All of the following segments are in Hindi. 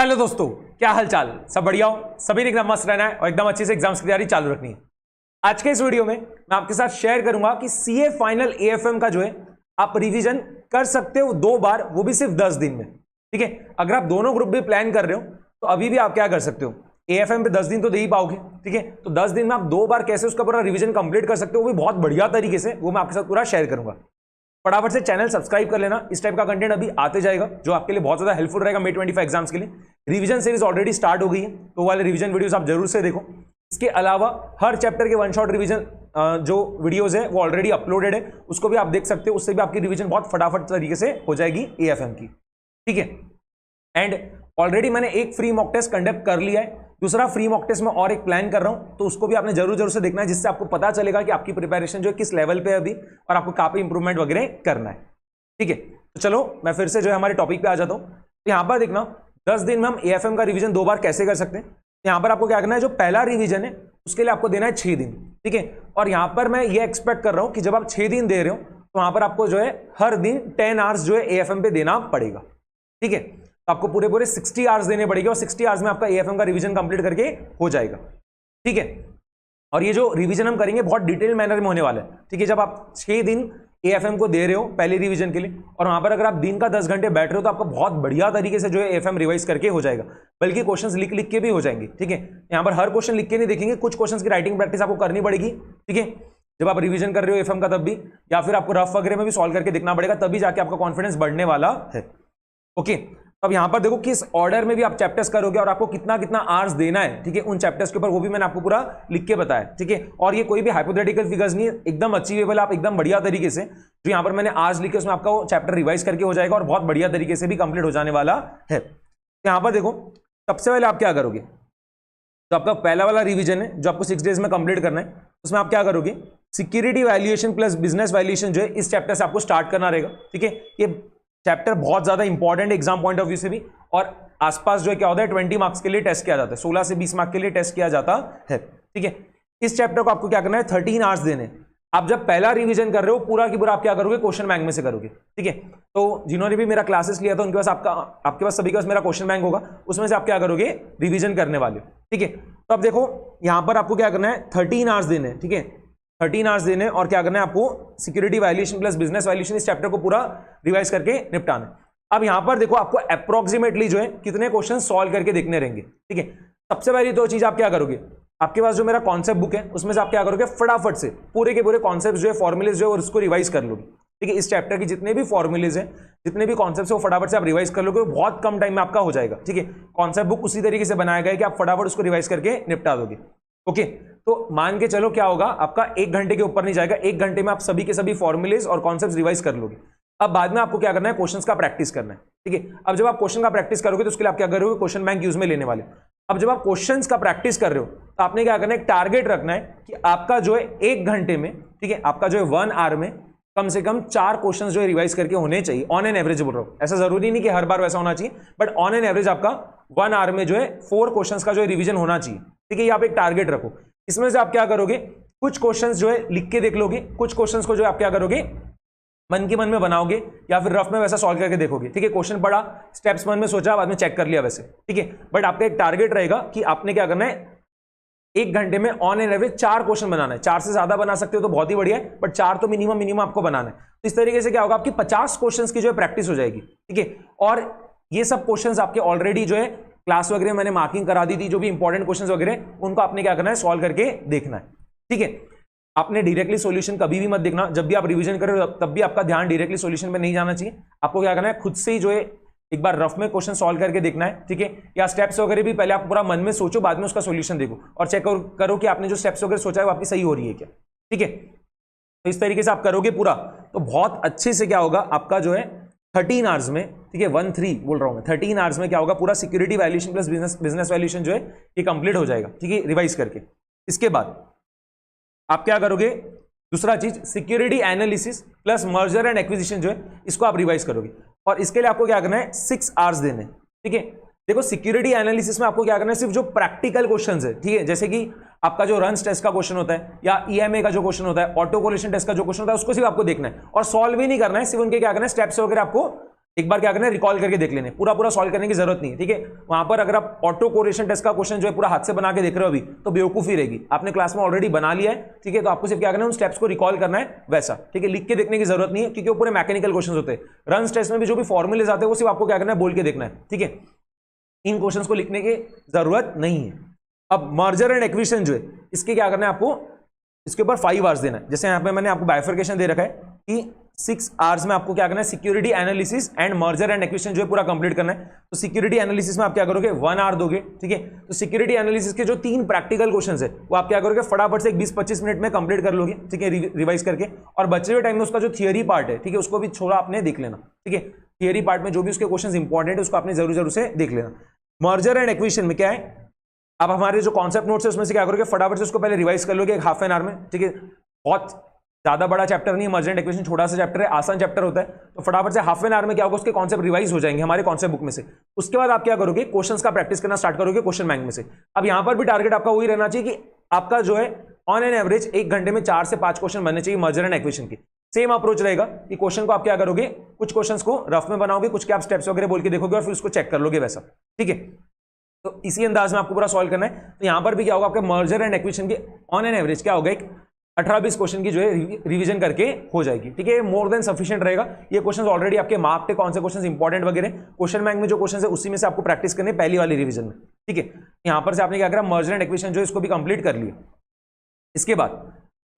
हेलो दोस्तों, क्या हालचाल? सब बढ़िया हो? सभी ने एकदम मस्त रहना है और एकदम अच्छे से एग्जाम्स की तैयारी चालू रखनी है। आज के इस वीडियो में मैं आपके साथ शेयर करूंगा कि सीए फाइनल एएफएम का जो है आप रिवीजन कर सकते हो 2 बार, वो भी सिर्फ 10 दिन में। ठीक है, अगर आप दोनों ग्रुप भी प्लान कर रहे हो तो अभी भी आप क्या कर सकते हो, एएफएम पे 10 दिन तो दे ही पाओगे। ठीक है, तो 10 दिन में आप 2 बार कैसे उसका पूरा रिवीजन कंप्लीट कर सकते हो, वो भी बहुत बढ़िया तरीके से, वो मैं आपके साथ पूरा शेयर करूंगा। फटाफट से चैनल सब्सक्राइब कर लेना, इस टाइप का कंटेंट अभी आते जाएगा जो आपके लिए बहुत ज्यादा हेल्पफुल रहेगा May 25 एग्जाम्स के लिए। रिवीजन सीरीज ऑलरेडी स्टार्ट हो गई है, तो वाले रिवीजन वीडियोस आप जरूर से देखो। इसके अलावा हर चैप्टर के वन शॉट रिवीजन जो वीडियोस है वो ऑलरेडी अपलोडेड है, उसको भी आप देख सकते हो। उससे भी आपकी रिवीजन बहुत फटाफट तरीके से हो जाएगी एएफएम की। ठीक है, एंड ऑलरेडी मैंने एक फ्री मॉक टेस्ट कंडक्ट कर लिया है, दूसरा फ्री मॉक टेस्ट में और एक प्लान कर रहा हूं, तो उसको भी आपने जरूर से देखना है, जिससे आपको पता चलेगा कि आपकी प्रिपरेशन जो है किस लेवल पे है अभी और आपको कहां पे इंप्रूवमेंट वगैरह करना है। ठीक है, तो चलो मैं फिर से जो है हमारे टॉपिक पे आ जाता हूं। तो यहां पर देखना 10 दिन में हम एएफएम का रिवीजन 2 बार कैसे कर सकते हैं। यहां पर आपको क्या करना है, जो पहला रिवीजन है उसके लिए आपको देना है 6 दिन। ठीक है, और यहां पर मैं ये एक्सपेक्ट कर रहा हूं कि जब आप 6 दिन दे रहे हो तो वहां पर आपको जो है हर दिन 10 आवर्स जो है एएफएम पे देना पड़ेगा। ठीक है, तो आपको पूरे 60 आवर्स देने पड़ेंगे और 60 आवर्स में आपका एएफएम का रिवीजन कंप्लीट करके हो जाएगा। ठीक है, और ये जो रिवीजन हम करेंगे बहुत डिटेल मैनर में होने वाला है। ठीक है, जब आप 6 दिन एएफएम को दे रहे हो पहले रिवीजन के लिए, और वहां पर अगर आप दिन का 10 घंटे बैठ रहे हो तो आपका बहुत बढ़िया तरीके से जो है एएफएम रिवाइज करके हो जाएगा, बल्कि क्वेश्चंस लिख के भी हो जाएंगे। ठीक है, यहां पर हर क्वेश्चन लिख के नहीं देखेंगे, कुछ क्वेश्चंस की राइटिंग प्रैक्टिस आपको करनी पड़ेगी। ठीक है, जब आप रिवीजन कर रहे हो एएफएम का तब भी, या फिर आपको रफ वगैरह में भी सॉल्व करके दिखना पड़ेगा, तभी जाके आपका कॉन्फिडेंस बढ़ने वाला है। ओके, अब यहां पर देखो किस ऑर्डर में भी आप चैप्टर्स करोगे और आपको कितना कितना आवर्स देना है। ठीक है, उन चैप्टर्स के ऊपर वो भी मैंने आपको पूरा लिख के बताया। ठीक है, और ये कोई भी हाइपोथेटिकल फिगर्स नहीं है, एकदम अचीवेबल, आप एकदम बढ़िया तरीके से जो यहां पर मैंने आज लिखे उसमें आपका वो चैप्टर रिवाइज करके हो जाएगा और बहुत बढ़िया तरीके से भी कंप्लीट हो जाने वाला है। यहां पर देखो सबसे पहले आप क्या करोगे, तो आपका पहला वाला रिवीजन है जो आपको 6 डेज में कंप्लीट करना है, उसमें आप क्या करोगे, security valuation plus business valuation जो है इस चैप्टर से आपको स्टार्ट करना रहेगा। ठीक है, ये चैप्टर बहुत ज्यादा important exam point of view से भी, और आसपास जो है क्या होता है 20 मार्क्स के लिए टेस्ट किया जाता है, 16 से 20 मार्क्स के लिए टेस्ट किया जाता है। ठीक है, इस चैप्टर को आपको क्या करना है, 13 आवर्स देने। आप जब पहला रिवीजन कर रहे हो पूरा की पूरा आप क्या करोगे, क्वेश्चन बैंक में से करोगे। ठीक है, तो जिन्होंने भी मेरा क्लासेस लिया था उनके पास आपके पास सभी के पास मेरा क्वेश्चन बैंक होगा, उसमें से आप क्या करोगे, रिवीजन करने वाले हो। ठीक है, तो अब देखो यहां पर आपको क्या करना है, 13 आवर्स देने। ठीक है, 13 आवर्स देने और क्या करना है आपको, security valuation plus business valuation इस चैप्टर को पूरा रिवाइज करके निपटाना है। अब यहां पर देखो आपको अप्रोक्सीमेटली जो है कितने क्वेश्चन सॉल्व करके देखने रहेंगे। ठीक है, सबसे पहली तो चीज आप क्या करोगे, आपके पास जो मेरा कॉन्सेप्ट बुक है उसमें से आप क्या करोगे, फटाफट से पूरे के पूरे कॉन्सेप्ट जो है, फॉर्मुलेज जो है उसको रिवाइज कर लोगे। ठीक है, इस चैप्टर की जितने भी फॉर्मुलेज हैं, जितने भी कॉन्सेप्ट है वो फटाफट से आप रिवाइज कर लोगे, बहुत कम टाइम में आपका हो जाएगा। ठीक है, कॉन्सेप्ट बुक उसी तरीके से बनाया गया है कि आप फटाफट उसको रिवाइज करके निपटा दोगे। ओके, तो मान के चलो क्या होगा, आपका 1 घंटे के ऊपर नहीं जाएगा, 1 घंटे में आप सभी के सभी फॉर्मुलेज और कॉन्सेप्ट रिवाइज कर लोगे। अब बाद में आपको क्या करना है, क्वेश्चंस का प्रैक्टिस करना है। ठीक है, अब जब आप क्वेश्चन का प्रैक्टिस करोगे तो उसके लिए आप क्या करोगे, क्वेश्चन बैंक यूज में लेने वाले। अब जब आप क्वेश्चंस का प्रैक्टिस कर रहे हो तो आपने क्या करना है, एक टारगेट रखना है कि आपका जो है 1 घंटे में, ठीक है, आपका जो है 1 आवर में कम से कम 4 क्वेश्चन जो है रिवाइज करके होने चाहिए, ऑन एन एवरेज बोल रहा हूं, ऐसा जरूरी नहीं कि हर बार वैसा होना चाहिए, बट ऑन एन एवरेज आपका 1 आवर में जो है 4 क्वेश्चन का जो है रिवीजन होना चाहिए। ठीक है, ये आप एक टारगेट रखो। इसमें से आप क्या करोगे, कुछ क्वेश्चंस जो है लिख के देख लोगे, कुछ क्वेश्चंस को जो आप क्या करोगे, मन की मन में बनाओगे या फिर रफ में वैसा सॉल्व करके देखोगे। ठीक है, क्वेश्चन पढ़ा, स्टेप्स मन में सोचा, बाद में चेक कर लिया वैसे। ठीक है, बट आपका एक टारगेट रहेगा कि आपने क्या करना है, 1 घंटे में ऑन एन एवरेज 4 क्वेश्चन बनाना है। 4 से ज्यादा बना सकते हो तो बहुत ही बढ़िया है, बट 4 तो मिनिमम आपको बनाना है। तो इस तरीके से क्या होगा, आपकी 50 क्वेश्चन की जो है प्रैक्टिस हो जाएगी। ठीक है, और ये सब क्वेश्चन आपके ऑलरेडी जो है क्लास वगैरह मैंने मार्किंग करा दी थी, जो भी इंपॉर्टेंट क्वेश्चन वगैरह उनको आपने क्या करना है, सॉल्व करके देखना है। ठीक है, आपने डायरेक्टली सॉल्यूशन कभी भी मत देखना, जब भी आप रिवीजन कर रहे हो तब भी आपका ध्यान डायरेक्टली सॉल्यूशन पे नहीं जाना चाहिए। आपको क्या करना है, खुद से ही जो है एक बार रफ में क्वेश्चन सॉल्व करके देखना है। ठीक है, या स्टेप्स वगैरह भी पहले आप पूरा मन में सोचो, बाद में उसका सॉल्यूशन देखो और चेक करो कि आपने जो स्टेप्स वगैरह सोचा है वो आपकी सही हो रही है क्या। ठीक है, तो इस तरीके से आप करोगे पूरा, तो बहुत अच्छे से क्या होगा, आपका जो है 13 आवर्स में, ठीक है 13 बोल रहा हूं मैं, 13 आवर्स में क्या होगा, पूरा security valuation plus business valuation जो है ये कंप्लीट हो जाएगा। ठीक है, रिवाइज करके। इसके बाद आप क्या करोगे, दूसरा चीज security analysis plus merger and acquisition जो है इसको आप रिवाइज करोगे, और इसके लिए आपको क्या करना है, 6 आवर्स देने। ठीक है, देखो सिक्योरिटी एनालिसिस में आपको क्या करना है, सिर्फ जो प्रैक्टिकल क्वेश्चंस है, ठीक है, जैसे कि आपका जो रन्स टेस्ट का क्वेश्चन होता है या ईएमए का जो क्वेश्चन होता है, ऑटो कोलेशन टेस्ट का जो क्वेश्चन होता है, उसको सिर्फ आपको देखना है और सॉल्व भी नहीं करना है, सिर्फ उनके क्या करना है, स्टेप्स वगैरह आपको एक बार क्या करना है, रिकॉल करके देख लेने, पूरा पूरा सॉल्व करने की जरूरत नहीं है, ठीक है। वहां पर अगर आप ऑटो कोरिलेशन टेस्ट का क्वेश्चन जो है पूरा हाथ से बना के देख रहे हो अभी, तो बेवकूफी रहेगी। आपने क्लास में ऑलरेडी बना लिया है, ठीक है, तो आपको सिर्फ क्या करना है, उन स्टेप्स को रिकॉल करना है वैसा, ठीक है। लिख के देखने की जरूरत नहीं है, क्योंकि वो पूरे मैकेनिकल क्वेश्चन होते हैं। रन्स टेस्ट में भी जो भी फॉर्मुलेज आते हैं वो सिर्फ आपको क्या करना है, बोल के देखना है, ठीक है। इन क्वेश्चंस को लिखने की जरूरत नहीं है। अब मर्जर एंड एक्विजिशन जो है, इसके क्या करना है आपको, इसके ऊपर 5 आवर्स देना है। जैसे यहाँ पे मैंने आपको बाइफर्केशन दे रखा है कि 6 आवर्स में आपको क्या करना है, security analysis and merger and acquisition जो है पूरा कंप्लीट करना है। तो सिक्योरिटी एनालिसिस में आप क्या करोगे, 1 आवर दोगे, ठीक है। तो सिक्योरिटी एनालिसिस के जो 3 प्रैक्टिकल क्वेश्चंस है वो आप क्या करोगे, फटाफट से 20-25 मिनट में कंप्लीट कर लोगे, ठीक है, रिवाइज करके। और बचे हुए टाइम में उसका जो थियरी पार्ट है, ठीक है, उसको भी थोड़ा आपने देख लेना, ठीक है। थियरी पार्ट में जो भी उसके क्वेश्चन इंपॉर्टेंट है उसको आपने जरूर से देख लेना। मर्जर एंड एक्विजिशन में क्या है, आप हमारे जो कॉन्सेप्ट नोट्स है उसमें से क्या करोगे, फटाफट से उसको पहले रिवाइज कर लोगे 1/2 एन आवर में, ठीक है। बहुत ज्यादा बड़ा चैप्टर नहीं है मर्जर एंड एक्विजिशन, छोटा सा चैप्टर है, आसान चैप्टर होता है। तो फटाफट से 1/2 एन आवर में क्या होगा, उसके कॉन्सेप्ट रिवाइज हो जाएंगे हमारे कॉन्सेप्ट बुक में से। उसके बाद आप क्या करोगे, क्वेश्चंस का प्रैक्टिस करना स्टार्ट करोगे क्वेश्चन बैंक में से। अब यहां पर भी टारगेट आपका वही रहना चाहिए कि आपका जो है ऑन एन एवरेज 1 घंटे में 4 से 5 क्वेश्चन बनने चाहिए मर्जर एंड एक्विजिशन की। सेम अप्रोच रहेगा कि क्वेश्चन को आप क्या करोगे, कुछ क्वेश्चंस को रफ में बनाओगे, कुछ के आप स्टेप्स वगैरह बोल के देखोगे और फिर उसको चेक कर लोगे वैसा, ठीक है। तो इसी अंदाज में आपको पूरा सॉल्व करना है। तो यहां पर भी क्या होगा, आपके मर्जर एंड एक्विजिशन के ऑन एन एवरेज क्या होगा, एक 18-20 क्वेश्चन की जो है रिवीजन करके हो जाएगी, ठीक है। मोर देन सफिशिएंट रहेगा। ये क्वेश्चंस ऑलरेडी आपके मार्क थे, कौन से क्वेश्चंस इंपॉर्टेंट वगैरह, क्वेश्चन बैंक में जो क्वेश्चन है उसी में से आपको प्रैक्टिस करनी है पहली वाली रिवीजन में, ठीक है। यहां पर से आपने क्या करा, मर्जर एंड एक्विजिशन जो है इसको भी कंप्लीट कर लिया। इसके बाद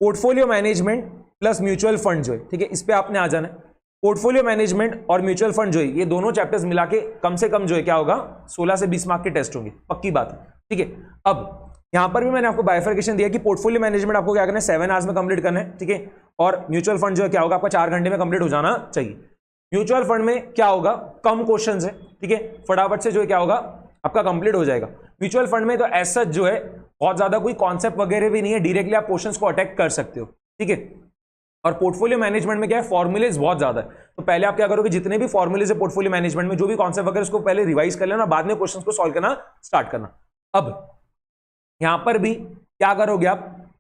portfolio management plus mutual fund जो है, ठीक है, इस पर आपने आ जाना है। पोर्टफोलियो मैनेजमेंट और म्यूचुअल फंड जो है ये दोनों चैप्टर्स मिला के कम से कम जो है क्या होगा, 16 से 20 मार्क के टेस्ट होंगे, पक्की बात है, ठीक है। अब यहां पर भी मैंने आपको बाइफर्केशन दिया कि पोर्टफोलियो मैनेजमेंट आपको क्या करना है, 7 आवर्स में कंप्लीट करना है, ठीक है। और म्यूचुअल फंड जो है क्या होगा, आपका 4 घंटे में कंप्लीट हो जाना चाहिए। म्यूचुअल फंड में क्या होगा, कम क्वेश्चन है, ठीक है, फटाफट से जो है क्या होगा आपका कंप्लीट हो जाएगा। म्यूचुअल फंड में तो ऐसा जो है बहुत ज्यादा कोई कॉन्सेप्ट वगैरह भी नहीं है, डायरेक्टली आप क्वेश्चंस को अटैक कर सकते हो, ठीक है। और पोर्टफोलियो मैनेजमेंट में क्या है, फॉर्मुलेज बहुत ज्यादा है। तो पहले आप क्या करोगे, जितने भी फॉर्मुलेज है पोर्टफोलियो मैनेजमेंट में, जो भी कॉन्सेप्ट वगैरह उसको पहले रिवाइज कर लेना, बाद में क्वेश्चंस को सॉल्व करना स्टार्ट करना। अब यहां पर भी क्या करोगे आप,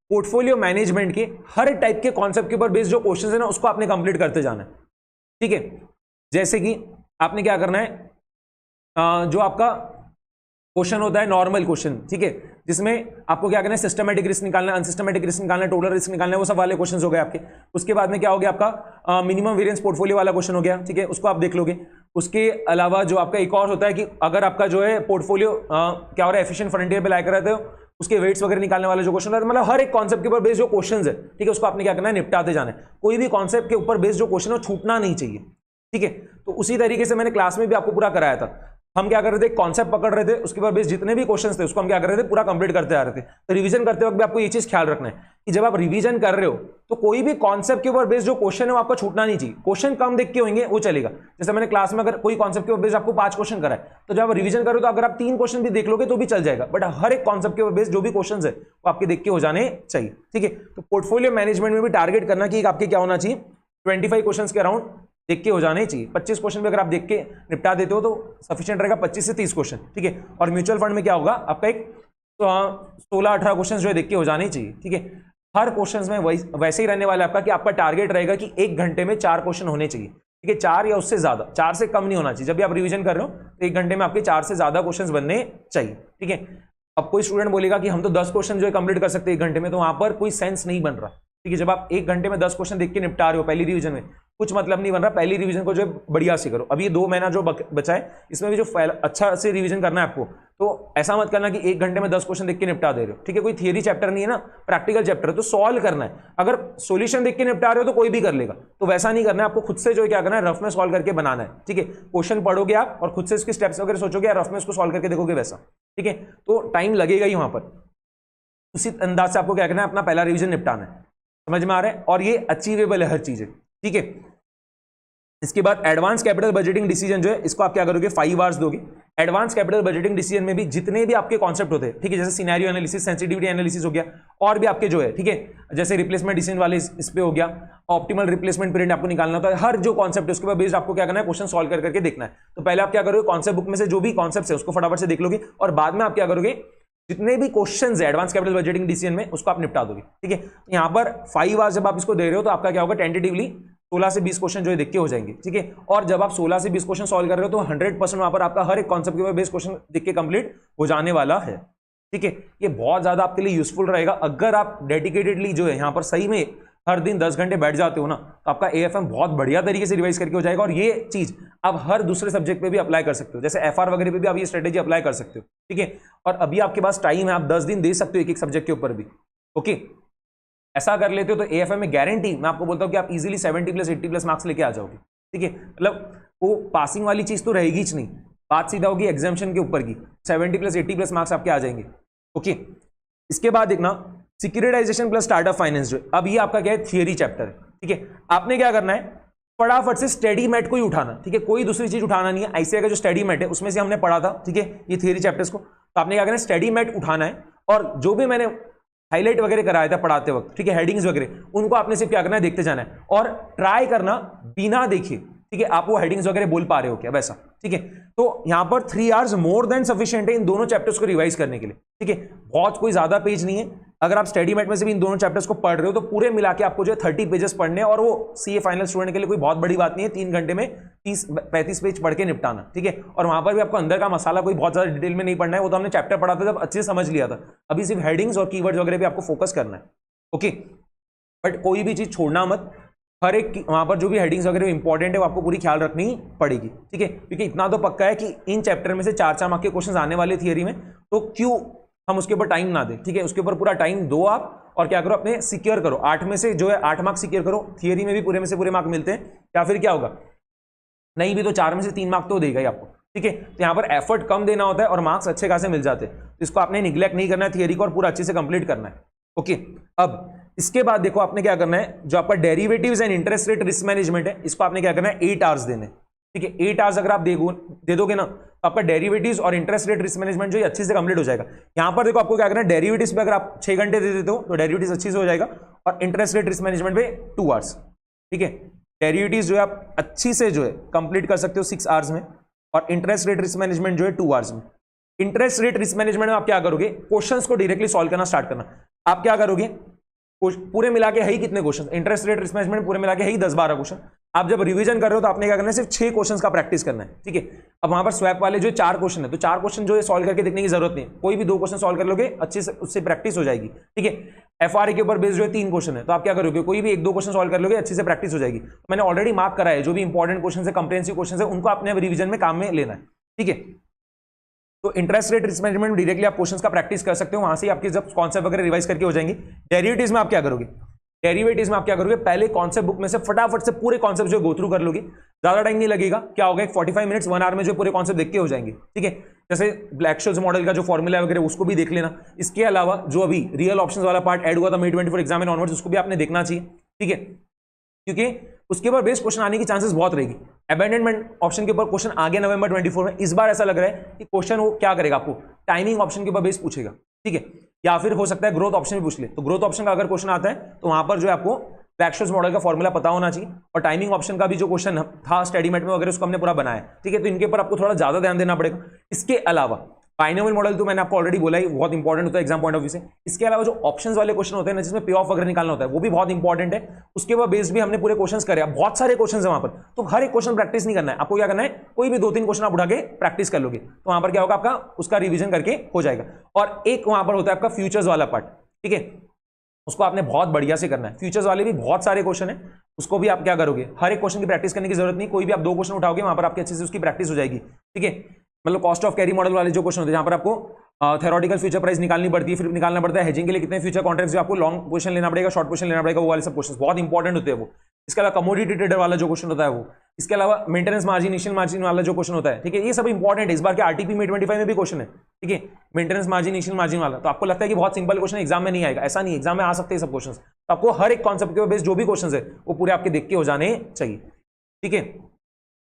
पोर्टफोलियो मैनेजमेंट के हर टाइप के कॉन्सेप्ट के ऊपर बेस्ड जो क्वेश्चन है ना उसको आपने कंप्लीट करते जाना है, ठीक है। जैसे कि आपने क्या करना है, जो आपका क्वेश्चन होता है नॉर्मल क्वेश्चन, ठीक है, जिसमें आपको क्या करना है, सिस्टमैटिक रिस्क निकालना है, अनसिस्टमैटिक रिस्क निकालना है, टोटल रिस्क निकालना है, वो सब वाले क्वेश्चंस हो गए आपके। उसके बाद में क्या हो गया आपका मिनिमम वेरिएंस पोर्टफोलियो वाला क्वेश्चन हो गया, ठीक है, उसको आप देख लोगे। उसके अलावा जो आपका एक और होता है कि अगर आपका जो है पोर्टफोलियो क्या हो रहा है, एफिशिएंट फ्रंटियर पे लाई कर रहे थे, उसके वेट्स वगैरह निकालने वाला जो क्वेश्चन है, मतलब हर एक कॉन्सेप्ट के ऊपर बेस्ड जो क्वेश्चन है, ठीक है, उसको आपने क्या करना है, निपटाते जाना है। कोई भी कॉन्सेप्ट के ऊपर बेस्ड जो क्वेश्चन है छूटना नहीं चाहिए, ठीक है। तो उसी तरीके से मैंने क्लास में भी आपको पूरा कराया था। हम क्या कर रहे थे, कॉन्सेप्ट पकड़ रहे थे, उसके बाद बेस जितने भी क्वेश्चंस थे उसको हम क्या कर रहे थे, पूरा कंप्लीट करते आ रहे थे। तो रिवीजन करते वक्त भी आपको ये चीज ख्याल रखना है कि जब आप रिवीजन कर रहे हो तो कोई भी कॉन्सेप्ट के ऊपर बेस जो क्वेश्चन है वो आपको छूटना नहीं चाहिए। क्वेश्चन कम देख के होंगे वो चलेगा। जैसे मैंने क्लास में अगर कोई कॉन्सेप्ट के ऊपर बेस आपको 5 क्वेश्चन करा है, तो जब आप रिवीजन करो तो अगर आप 3 क्वेश्चन भी देख लोगे तो भी चल जाएगा, बट हर एक कॉन्सेप्ट के ऊपर बेस जो भी क्वेश्चन है वो आपके देख के हो जाने चाहिए, ठीक है। तो पोर्टफोलियो मैनेजमेंट में भी टारगेट करना कि आपके क्या होना चाहिए, 25 क्वेश्चन के अराउंड देख के हो जाने चाहिए। 25 क्वेश्चन भी अगर आप देख के निपटा देते हो तो सफिशिएंट रहेगा, 25 से 30 क्वेश्चन, ठीक है। और म्यूचुअल फंड में क्या होगा, आपका एक 16-18 क्वेश्चन जो है देख के हो जाने चाहिए, ठीक है। हर क्वेश्चन में वैसे ही रहने वाला है आपका कि आपका टारगेट रहेगा कि 1 घंटे में 4 क्वेश्चन होने चाहिए, ठीक है। 4 या उससे ज्यादा, 4 से कम नहीं होना चाहिए। जब भी आप रिवीजन कर रहे हो तो 1 घंटे में आपके 4 से ज्यादा क्वेश्चन बनने चाहिए, ठीक है। अब कोई स्टूडेंट बोलेगा कि हम तो 10 क्वेश्चन जो है कंप्लीट कर सकते हैं 1 घंटे में, तो वहां पर कोई सेंस नहीं बन रहा, ठीक है। जब आप 1 घंटे में 10 क्वेश्चन देख के निपटा रहे हो पहली रिवीजन में, कुछ मतलब नहीं बन रहा। पहली रिवीजन को जो है बढ़िया से करो। अभी ये 2 महीना जो बचा है इसमें भी जो अच्छा से रिवीजन करना है आपको, तो ऐसा मत करना कि 1 घंटे में 10 क्वेश्चन देख के निपटा दे रहे हो, ठीक है। कोई थियरी चैप्टर नहीं है ना, प्रैक्टिकल चैप्टर है, तो सॉल्व करना है। अगर सॉल्यूशन देख के निपटा रहे हो तो कोई भी कर लेगा, तो वैसा नहीं करना है। आपको खुद से जो है क्या करना है, रफ में सॉल्व करके बनाना है, ठीक है। क्वेश्चन पढ़ोगे आप और खुद से इसके स्टेप्स वगैरह सोचोगे, रफ में इसको सॉल्व करके देखोगे वैसा, ठीक है। तो टाइम लगेगा ही वहां पर। उसी अंदाज से आपको क्या करना है, अपना पहला रिवीजन निपटाना है। समझ में आ रहा है? और ये अचीवेबल है हर चीजें, ठीक है। इसके बाद एडवांस कैपिटल बजटिंग डिसीजन जो है इसको आप क्या करोगे, 5 आवर्स दोगे। एडवांस कैपिटल बजटिंग डिसीजन में भी जितने भी आपके कॉन्सेप्ट होते हैं, ठीक है, जैसे सिनेरियो एनालिसिस, सेंसिटिविटी एनालिसिस हो गया, और भी आपके जो है, ठीक है, जैसे रिप्लेसमेंट डिसीजन वाले इस पे हो गया, ऑप्टिमल रिप्लेसमेंट पीरियड आपको निकालना होता है। हर जो कॉन्सेप्ट है उसके बाद बेस्ड आपको क्या करना है, क्वेश्चन सॉल्व करके देखना है। तो पहले आप क्या करोगे, कॉन्सेप्ट बुक में से जो भी कॉन्सेप्ट है उसको फटाफट से देख लोगे, और बाद में आप क्या करोगे, जितने भी क्वेश्चंस है एडवांस कैपिटल बजटिंग डिसीजन में उसको आप निपटा दोगे, ठीक है। यहां पर 5 आवर्स जब आप इसको दे रहे हो तो आपका क्या होगा, टेंटेटिवली 16 से 20 क्वेश्चन जो है देख के हो जाएंगे, ठीक है। और जब आप 16 से 20 क्वेश्चन सॉल्व कर रहे हो तो 100% वहां पर आपका हर एक कॉन्सेप्ट के ऊपर बेस्ड क्वेश्चन देख के कंप्लीट हो जाने वाला है, ठीक है। ये बहुत ज्यादा आपके लिए यूजफुल रहेगा अगर आप डेडिकेटेडली जो है यहाँ पर सही में हर दिन 10 घंटे बैठ जाते हो ना, तो आपका एएफएम बहुत बढ़िया तरीके से रिवाइज करके हो जाएगा। और ये चीज आप हर दूसरे सब्जेक्ट पे भी अप्लाई कर सकते हो, जैसे एफआर वगैरह पे भी आप ये स्ट्रेटेजी अप्लाई कर सकते हो, ठीक है। और अभी आपके पास टाइम है, आप 10 दिन दे सकते हो एक एक सब्जेक्ट के ऊपर भी, ओके। ऐसा कर लेते हो तो एएफएम में गारंटी मैं आपको बोलता हूँ कि आप इजीली 70+80+ मार्क्स लेके आ जाओगे, ठीक है। मतलब वो पासिंग वाली चीज तो रहेगी ही नहीं, बात सीधा होगी एग्जामिनेशन के ऊपर की, 70+80+ मार्क्स आपके आ जाएंगे, ओके। इसके बाद देखना सिक्योरिटाइजेशन प्लस स्टार्टअप फाइनेंस जो अब ये आपका क्या है, थियरी चैप्टर है, ठीक है। आपने क्या करना है, फटाफट से स्टडी मैट को ही उठाना, ठीक है, कोई दूसरी चीज उठाना नहीं है। आईसीआई का जो स्टडी मैट है उसमें से हमने पढ़ा था, ठीक है, ये थियरी चैप्टर्स को, तो आपने क्या करना है, स्टडी मैट उठाना है और जो भी मैंने हाईलाइट वगैरह कराया था पढ़ाते वक्त, ठीक है, हेडिंग्स वगैरह, उनको आपने सिर्फ क्या करना है, देखते जाना है और ट्राई करना बिना देखे, ठीक है, आप वो हेडिंग्स वगैरह बोल पा रहे हो क्या, वैसा, ठीक है। तो यहां पर 3 आवर्स मोर देन सफिशिएंट है इन दोनों चैप्टर्स को रिवाइज करने के लिए, ठीक है। बहुत कोई ज्यादा पेज नहीं है, अगर आप स्टडी मैट में से भी इन दोनों चैप्टर्स को पढ़ रहे हो तो पूरे मिला के आपको जो है 30 पेजेस पढ़ने, और वो सीए फाइनल स्टूडेंट के लिए कोई बहुत बड़ी बात नहीं है, 3 घंटे में 30-35 पेज पढ़ के निपटाना, ठीक है। और वहां पर भी आपको अंदर का मसाला कोई बहुत ज्यादा डिटेल में नहीं पढ़ना है, वो तो हमने चैप्टर पढ़ा था जब अच्छे से समझ लिया था, अभी सिर्फ हेडिंग्स और कीवर्ड्स वगैरह भी आपको फोकस करना है, ओके। बट कोई भी चीज छोड़ना मत, हर एक वहां पर जो भी हेडिंग्स वगैरह इंपॉर्टेंट है वो आपको पूरी ख्याल रखनी पड़ेगी, ठीक है। क्योंकि इतना तो पक्का है कि इन चैप्टर में से 4 मार्क के क्वेश्चन आने वाले थियरी में, तो क्यों हम उसके ऊपर टाइम ना दें, ठीक है। उसके ऊपर पूरा टाइम दो आप, और क्या करो, अपने सिक्योर करो, 8 में से जो है 8 मार्क सिक्योर करो। थियरी में भी पूरे में से पूरे मार्क मिलते हैं, या फिर क्या होगा, नहीं भी तो 4 में से 3 मार्क तो देगा ही आपको, ठीक है। तो यहाँ पर एफर्ट कम देना होता है और मार्क्स अच्छे खासे मिल जाते हैं, तो इसको आपने निग्लेक्ट नहीं करना है थियरी को, और पूरा अच्छे से कंप्लीट करना है, ओके। अब इसके बाद देखो आपने क्या करना है, जो आपका derivatives and interest rate risk management है, इसको आपने क्या करना है, 8 आवर्स देने, ठीक है। 8 आवर्स अगर आप दे दोगे ना, तो आपका डेरिवेटिव्स और इंटरेस्ट रेट रिस्क मैनेजमेंट जो है अच्छे से कंप्लीट हो जाएगा। यहां पर देखो आपको क्या करना है, डेरिवेटिव्स पे अगर आप 6 घंटे दे देते हो तो डेरिवेटिव्स अच्छे से हो जाएगा, और इंटरेस्ट रेट रिस्क मैनेजमेंट पे 2 आवर्स, ठीक है। डेरिवेटिव्स जो है आप अच्छी से जो है कंप्लीट कर सकते हो 6 आवर्स में, और इंटरेस्ट रेट रिस्क मैनेजमेंट जो है 2 आवर्स में। इंटरेस्ट रेट रिस्क मैनेजमेंट में आप क्या करोगे, क्वेश्चंस को डायरेक्टली सॉल्व करना स्टार्ट करना। आप क्या करोगे, पूरे मिला के है ही कितने question, interest rate risk management पूरे मिला के है ही 10-12 क्वेश्चन। आप जब रिवीजन कर रहे हो तो आपने क्या करना है, सिर्फ 6 क्वेश्चंस का प्रैक्टिस करना है, ठीक है। अब वहां पर स्वैप वाले जो 4 क्वेश्चन है, तो 4 क्वेश्चन जो है सॉल्व करके देखने की जरूरत नहीं है, कोई भी 2 क्वेश्चन सॉल्व कर लोगे अच्छे से, उससे प्रैक्टिस हो जाएगी, ठीक है। एफआरए के ऊपर बेस्ड जो है 3 क्वेश्चन है, तो आप क्या करोगे, कोई भी 1-2 क्वेश्चन सॉल्व कर लोगे, अच्छे से प्रैक्टिस हो जाएगी। मैंने ऑलरेडी मार्क करा है, जो भी इंपॉर्टेंट क्वेश्चन है, कंप्रिहेंसिव क्वेश्चन है, उनको आपने रिवीजन में काम में लेना है, ठीक है। तो interest rate risk management directly आप क्वेश्चंस का प्रैक्टिस कर सकते हो, वहां से आपके जब कॉन्सेप्ट वगैरह रिवाइज करके हो जाएंगे। डेरिवेटिव्स में आप क्या करोगे, डेरिवेटिव्स में आप क्या करोगे, पहले कॉन्सेप्ट बुक में से फटाफट से पूरे कॉन्सेप्ट जो गो थ्रू कर लोगे, ज्यादा टाइम नहीं लगेगा। क्या होगा, 45 मिनट्स 1 आवर में जो पूरे कॉन्सेप्ट देख के हो जाएंगे, ठीक है। जैसे ब्लैक-शोल्स मॉडल का जो फॉर्मूला वगैरह उसको भी देख लेना। इसके अलावा जो अभी रियल ऑप्शंस वाला पार्ट ऐड हुआ था May 24 एग्जाम एंड ऑनवर्ड्स, उसको भी आपने देखना चाहिए, ठीक है। क्योंकि उसके ऊपर बेस्ट क्वेश्चन आने की चांसेस बहुत रहेगी। अबैंडनमेंट ऑप्शन के ऊपर क्वेश्चन आ गया November 24 में, इस बार ऐसा लग रहा है कि क्वेश्चन वो क्या करेगा, आपको टाइमिंग ऑप्शन के ऊपर बेस पूछेगा, ठीक है। या फिर हो सकता है ग्रोथ ऑप्शन भी पूछ ले, तो ग्रोथ ऑप्शन का अगर क्वेश्चन आता है तो वहां पर जो है आपको ब्लैक-शोल्स मॉडल का फॉर्मूला पता होना चाहिए, और टाइमिंग ऑप्शन का भी जो क्वेश्चन था स्टडी मैट में वगैरह उसको हमने पूरा बनाया, ठीक है। तो इनके ऊपर आपको थोड़ा ज्यादा ध्यान देना पड़ेगा। इसके अलावा बाइनोमियल मॉडल तो मैंने आपको ऑलरेडी बोला ही, बहुत इंपॉर्टेंट होता है एग्जाम पॉइंट ऑफ व्यू से। इसके अलावा जो ऑप्शंस वाले क्वेश्चन होते हैं ना, जिसमें पे ऑफ वगैरह निकालना होता है, वो भी बहुत इंपॉर्टेंट है। उसके ऊपर बेस्ड भी हमने पूरे क्वेश्चंस करे, बहुत सारे क्वेश्चंस है वहां पर, तो हर एक क्वेश्चन प्रैक्टिस नहीं करना है आपको। क्या करना है, कोई भी 2-3 क्वेश्चन आप उठा के प्रैक्टिस कर लोगे, तो वहां पर क्या होगा, आपका उसका रिविजन करके हो जाएगा। और एक वहां पर होता है आपका फ्यूचर्स वाला पार्ट, ठीक है, उसको आपने बहुत बढ़िया से करना है। फ्यूचर्स वाले भी बहुत सारे क्वेश्चन है, उसको भी आप क्या करोगे, हर एक क्वेश्चन की प्रैक्टिस करने की जरूरत नहीं, कोई भी आप 2 क्वेश्चन उठाओगे वहां पर आपके अच्छे से उसकी प्रैक्टिस हो जाएगी, ठीक है। मतलब कॉस्ट ऑफ कैरी मॉडल वाले जो क्वेश्चन होते हैं, जहां पर आपको थ्योरेटिकल फ्यूचर प्राइस निकालनी पड़ती है, फिर निकालना पड़ता है हेजिंग के लिए कितने फ्यूचर कॉन्ट्रैक्ट्स, जो आपको लॉन्ग पोजीशन लेना पड़ेगा, शॉर्ट पोजीशन लेना पड़ेगा, वो वाले सब क्वेश्चन बहुत इंपॉर्टेंट होते हैं वो। इसके अलावा कमोडिटी ट्रेडर वाला जो क्वेश्चन होता है वो, इसके अलावा मेंटेनेंस मार्जिन, इनिशियल मार्जिन वाला जो क्वेश्चन होता है, ठीक है, ये सब इंपॉर्टेंट है। इस बार के आरटीपी May 25 में भी क्वेश्चन है, ठीक है, मेंटेनेंस मार्जिन, इनिशियल मार्जिन वाला। तो आपको लगता है कि बहुत सिंपल क्वेश्चन एग्जाम में नहीं आएगा, ऐसा नहीं, एग्जाम में आ सकते हैं सब क्वेश्चन। तो आपको हर एक कॉन्सेप्ट के बेस जो भी क्वेश्चन है वो पूरे आपके देख के हो जाने चाहिए, ठीक है।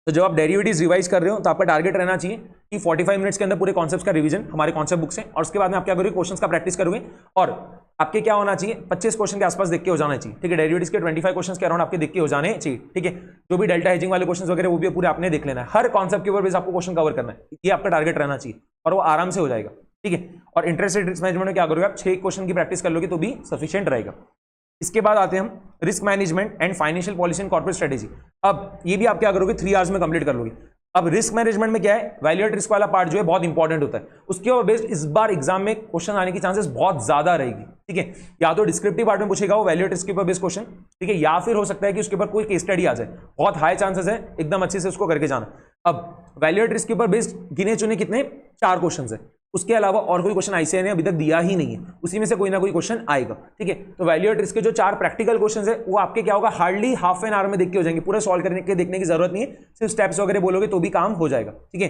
तो जब आप डेरिवेटिव्स रिवाइज कर रहे हो तो आपका टारगेट रहना चाहिए कि 45 मिनट्स के अंदर पूरे कॉन्सेप्ट्स का रिवीजन हमारे कॉन्सेप्ट बुक से, और उसके बाद में आप क्या करोगे, क्वेश्चंस का प्रैक्टिस करोगे, और आपके क्या होना चाहिए, 25 क्वेश्चन के आसपास देख के हो जाना चाहिए, ठीक है। डेरिवेटिव्स के 25 क्वेश्चंस के अराउंड आपके देख के हो जाने चाहिए, ठीक है। जो भी डेल्टा हेजिंग वाले क्वेश्चंस वगैरह वो भी पूरे आपने देख लेना है, हर कॉन्सेप्ट के ऊपर बेस आपको क्वेश्चन कवर करना है, ये आपका टारगेट रहना चाहिए, और वो आराम से हो जाएगा, ठीक है। और इंटरेस्ट रेट रिस्क मैनेजमेंट में क्या करोगे आप, 6 क्वेश्चन की प्रैक्टिस कर लोगे तो भी सफिशिएंट रहेगा। इसके बाद आते हैं हम risk management and financial policy and corporate strategy. अब ये भी आप क्या करोगे 3 आवर्स में कंप्लीट कर लोगे। अब रिस्क मैनेजमेंट में क्या है, वैल्यू एट रिस्क वाला पार्ट जो है बहुत इंपॉर्टेंट होता है, उसके ऊपर बेस्ड इस बार एग्जाम में क्वेश्चन आने की चांसेस बहुत ज्यादा रहेगी। ठीक है, या तो डिस्क्रिप्टिव पार्ट में पूछेगा वो वैल्यू एट रिस्क के ऊपर बेस्ड क्वेश्चन, ठीक है, या फिर हो सकता है कि उसके ऊपर कोई केस स्टडी आ जाए, बहुत हाई चांसेस है, एकदम अच्छे से उसको करके जाना। अब वैल्यू एट रिस्क के ऊपर बेस्ड गिने चुने कितने 4 क्वेश्चन है, उसके अलावा और कोई क्वेश्चन आईसीआई ने अभी तक दिया ही नहीं है, उसी में से कोई ना कोई क्वेश्चन आएगा। ठीक है, तो वैल्यू एट रिस्क के जो 4 प्रैक्टिकल क्वेश्चन है वो आपके क्या होगा, हार्डली हाफ एन आवर में देख के हो जाएंगे, पूरा सॉल्व करने के देखने की जरूरत नहीं है, सिर्फ स्टेप्स वगैरह बोलोगे तो भी काम हो जाएगा। ठीक है,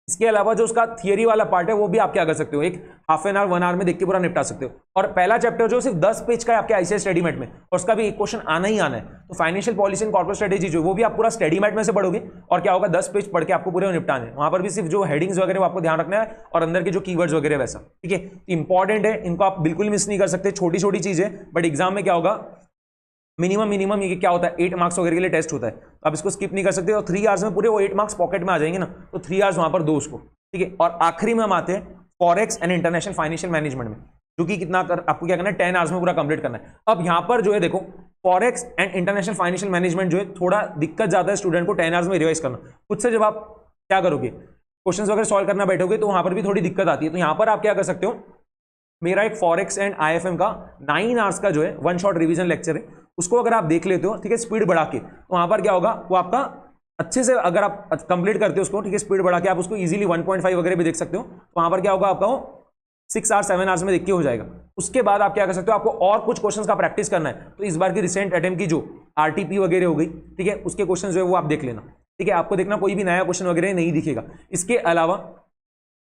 इसके अलावा जो उसका थियरी वाला पार्ट है वो भी आप क्या कर सकते हो, एक हाफ एन आवर 1 आवर में देख के पूरा निपटा सकते हो। और पहला चैप्टर जो सिर्फ 10 पेज का है आपके आईसीआई स्टडी मैट में, और उसका भी एक क्वेश्चन आना ही आना है, तो financial policy and corporate strategy जो वो भी आप पूरा स्टडी मैट में से पढ़ोगे, और क्या होगा 10 पेज पढ़ के आपको पूरे निपटाने हैं। वहां पर भी सिर्फ जो हेडिंग्स वगैरह वो आपको ध्यान रखना है, और अंदर के जो कीवर्ड्स वगैरह वैसा। ठीक है, इंपॉर्टेंट है, इनको आप बिल्कुल मिस नहीं कर सकते, छोटी छोटी चीजें, बट एग्जाम में क्या होगा मिनिमम ये क्या होता है 8 मार्क्स वगैरह के लिए टेस्ट होता है, तो आप इसको स्किप नहीं कर सकते, और 3 आवर्स में पूरे वो 8 मार्क्स पॉकेट में आ जाएंगे ना, तो 3 आवर्स वहां पर दो उसको। ठीक है, और आखिरी में हम आते हैं forex and international financial management में, जो कि कितना आपको क्या करना है 10 आवर्स में पूरा कंप्लीट करना है। अब यहां पर जो है देखो forex and international financial management जो है थोड़ा दिक्कत ज्यादा है स्टूडेंट को 10 आवर्स में रिवाइज करना। खुद से जब आप क्या करोगे क्वेश्चंस वगैरह सॉल्व करना बैठोगे तो वहां पर भी थोड़ी दिक्कत आती है, तो यहां पर आप क्या कर सकते हो, मेरा एक फॉरेक्स एंड आईएफएम का 9 आवर्स का जो है 1 शॉट रिवीजन लेक्चर है, उसको अगर आप देख लेते हो, ठीक है, स्पीड बढ़ा के, तो वहां पर क्या होगा वो आपका अच्छे से अगर आप कंप्लीट करते हो उसको, ठीक है, स्पीड बढ़ा के आप उसको इजीली 1.5 वगैरह भी देख सकते हो, तो वहां पर क्या होगा आपका 6 आवर्स 7 आवर्स में देख के हो जाएगा। उसके बाद आप क्या कर सकते हो, आपको और कुछ क्वेश्चंस का प्रैक्टिस करना है, तो इस बार की रिसेंट अटेम्प्ट की जो आरटीपी वगैरह हो गई, ठीक है, उसके क्वेश्चन जो है वो आप देख लेना। ठीक है, आपको देखना कोई भी नया क्वेश्चन वगैरह नहीं दिखेगा। इसके अलावा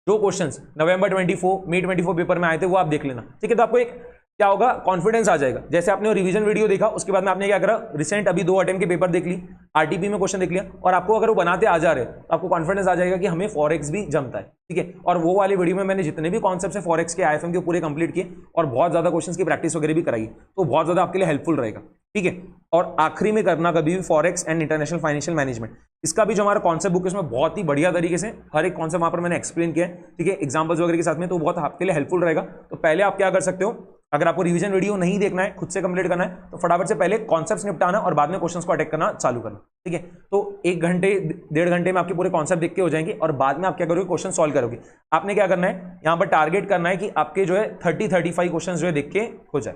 जो क्वेश्चंस नवंबर 24 मई 24 पेपर में आए थे वो आप देख लेना। ठीक है, तो आपको एक क्या होगा कॉन्फिडेंस आ जाएगा। जैसे आपने वो रिवीजन वीडियो देखा, उसके बाद में आपने क्या करा, रिसेंट अभी 2 अटेम्प्ट के पेपर देख ली, आरटीपी में क्वेश्चन देख लिया, और आपको अगर वो बनाते आ जा रहे तो आपको कॉन्फिडेंस आ जाएगा कि हमें फॉरेक्स भी जमता है। ठीक है, और वो वाली वीडियो में मैंने जितने भी कॉन्सेप्ट है फॉरेक्स के आईएफएम के पूरे कंप्लीट किए, और बहुत ज्यादा क्वेश्चन की प्रैक्टिस वगैरह भी कराई, तो बहुत ज्यादा आपके लिए हेल्पफुल रहेगा। ठीक है, और आखिरी में करना कभी भी forex and international financial management, इसका भी जो हमारा कॉन्सेप्ट बुक है उसमें बहुत ही बढ़िया तरीके से हर एक कॉन्सेप्ट वहां पर मैंने एक्सप्लेन किया है। ठीक है, एग्जांपल्स वगैरह के साथ में, तो बहुत आपके लिए हेल्पफुल रहेगा। तो पहले आप क्या कर सकते हो, अगर आपको रिवीजन वीडियो नहीं देखना है, खुद से कंप्लीट करना है, तो फटाफट से पहले कॉन्सेप्ट्स निपटाना और बाद में क्वेश्चंस को अटैक करना चालू करना। ठीक है, तो 1 घंटे 1.5 घंटे में आपके पूरे कॉन्सेप्ट देख के हो जाएंगे, और बाद में आप क्या करोगे क्वेश्चन सॉल्व करोगे। आपने क्या करना है, यहाँ पर टारगेट करना है कि आपके जो है 30-35 क्वेश्चन जो है देख के हो जाए।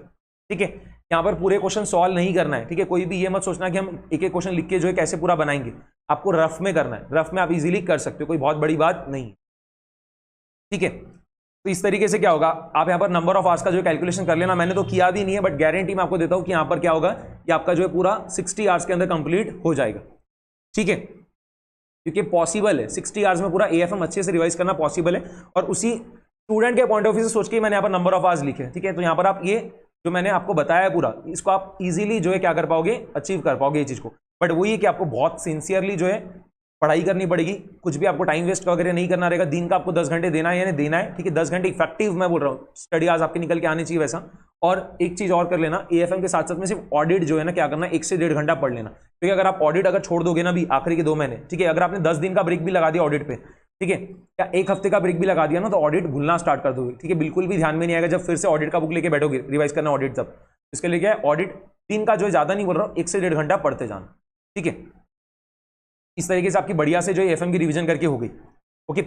ठीक है, यहाँ पर पूरे क्वेश्चन सॉल्व नहीं करना है। ठीक है, कोई भी ये मत सोचना कि हम एक एक क्वेश्चन लिख के जो है कैसे पूरा बनाएंगे, आपको रफ में करना है, रफ में आप इजीली कर सकते हो, कोई बहुत बड़ी बात नहीं। ठीक है, तो इस तरीके से क्या होगा, आप यहाँ पर नंबर ऑफ आवर्स का जो कैलकुलेशन कर लेना, मैंने तो किया भी नहीं है, बट गारंटी मैं आपको देता हूँ कि यहाँ पर क्या होगा कि आपका जो है पूरा 60 आवर्स के अंदर कंप्लीट हो जाएगा। ठीक है, क्योंकि पॉसिबल है 60 आवर्स में पूरा एएफएम अच्छे से रिवाइज करना पॉसिबल है, और उसी स्टूडेंट के पॉइंट ऑफ व्यू से सोच के मैंने यहाँ पर नंबर ऑफ आवर्स लिखे। ठीक है, तो यहाँ पर आप ये जो मैंने आपको बताया पूरा, इसको आप इजीली जो है क्या कर पाओगे, अचीव कर पाओगे ये चीज को। बट वही है कि आपको बहुत सिंसियरली जो है पढ़ाई करनी पड़ेगी, कुछ भी आपको टाइम वेस्ट वगैरह नहीं करना रहेगा। दिन का आपको 10 घंटे देना है, यानी देना है। ठीक है, 10 घंटे इफेक्टिव मैं बोल रहा हूँ, स्टडी आवर्स आपके निकल के आने चाहिए वैसा। और एक चीज और कर लेना, एएफएम के साथ साथ में सिर्फ ऑडिट जो है ना क्या करना, 1 से 1.5 घंटा पढ़ लेना, क्योंकि अगर आप ऑडिट अगर छोड़ दोगे ना भी आखिरी के 2 महीने, ठीक है, अगर आपने 10 दिन का ब्रेक भी लगा दिया ऑडिट पे, ठीक है, या 1 हफ्ते का ब्रेक भी लगा दिया ना, तो ऑडिट भूलना स्टार्ट कर दोगे। ठीक है, बिल्कुल भी ध्यान में नहीं आएगा जब फिर से ऑडिट का बुक लेके बैठोगे रिवाइज करना ऑडिट तब। इसके लिए क्या है, ऑडिट दिन का जो है ज्यादा नहीं बोल रहा हूँ, 1 से 1.5 घंटा पढ़ते जाना। ठीक है, इस तरीके से आपकी बढ़िया से जो है एफएम की रिवीजन करके हो गई। ओके,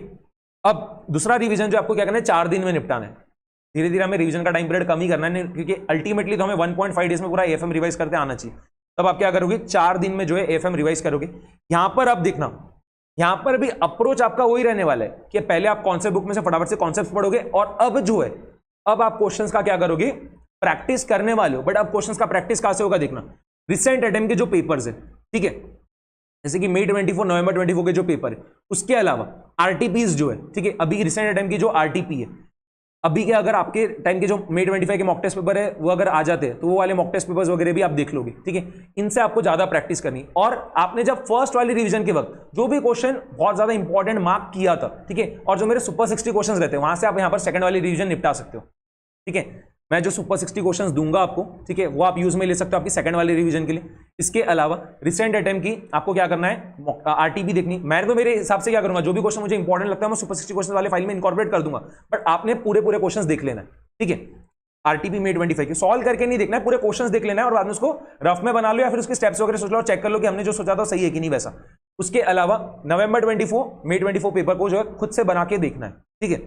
अब दूसरा रिवीजन जो आपको क्या करना है, 4 दिन में निपटाना है। धीरे धीरे हमें रिवीजन का टाइम पीरियड कम ही करना है, क्योंकि अल्टीमेटली तो हमें 1.5 डेज में पूरा एफएम रिवाइज करते आना चाहिए। तब आप क्या करोगे, 4 दिन में जो है एफएम रिवाइज करोगे। यहां पर आप देखना, यहां पर भी अप्रोच आपका वही रहने वाला है कि पहले आप कॉन्सेप्ट बुक में से फटाफट से कॉन्सेप्ट पढ़ोगे, और अब जो है अब आप क्वेश्चंस का क्या करोगे, प्रैक्टिस करने वाले हो। बट अब क्वेश्चंस का प्रैक्टिस कहां से होगा देखना, रिसेंट अटेम्प्ट के जो पेपर्स है, ठीक है, जैसे कि मई 24 नवंबर 24 के जो पेपर है, उसके अलावा आरटीपीज जो है, ठीक है, अभी रिसेंट अटेम्प्ट की जो आरटीपी है, अभी के अगर आपके टाइम के जो मई 25 के मॉक टेस्ट पेपर है वो अगर आ जाते हैं, तो वो वाले मॉक टेस्ट पेपर्स वगैरह भी आप देख लोगे। ठीक है, इनसे आपको ज्यादा प्रैक्टिस करनी। और आपने जब फर्स्ट वाली रिवीजन के वक्त जो भी क्वेश्चन बहुत ज्यादा इंपॉर्टेंट मार्क किया था, ठीक है, और जो मेरे सुपर 60 क्वेश्चन रहते हैं, वहां से आप यहां पर सेकंड वाली रिवीजन निपटा सकते हो। ठीक है, मैं जो सुपर 60 क्वेश्चंस दूंगा आपको, ठीक है, वो आप यूज में ले सकते हो आपकी सेकंड वाली रिवीजन के लिए। इसके अलावा रिसेंट अटेम्प्ट की आपको क्या करना है, आरटीपी देखनी। मैं तो मेरे हिसाब से क्या करूंगा, जो भी क्वेश्चन मुझे इंपॉर्टेंट लगता है मैं सुपर 60 क्वेश्चन वाले फाइल में इंकॉर्पोरेट कर दूंगा, बट आपने पूरे क्वेश्चंस देख लेना है। ठीक है, आरटीपी में 25 की सॉल्व करके नहीं देखना है, पूरे क्वेश्चंस देख लेना है और बाद में उसको रफ में बना लो या फिर उसके स्टेप्स वगैरह सोच लो, चेक कर लो कि हमने जो सोचा था सही है कि नहीं वैसा। उसके अलावा नवंबर 24 मई 24 पेपर को जो है खुद से बना के देखना है, ठीक है।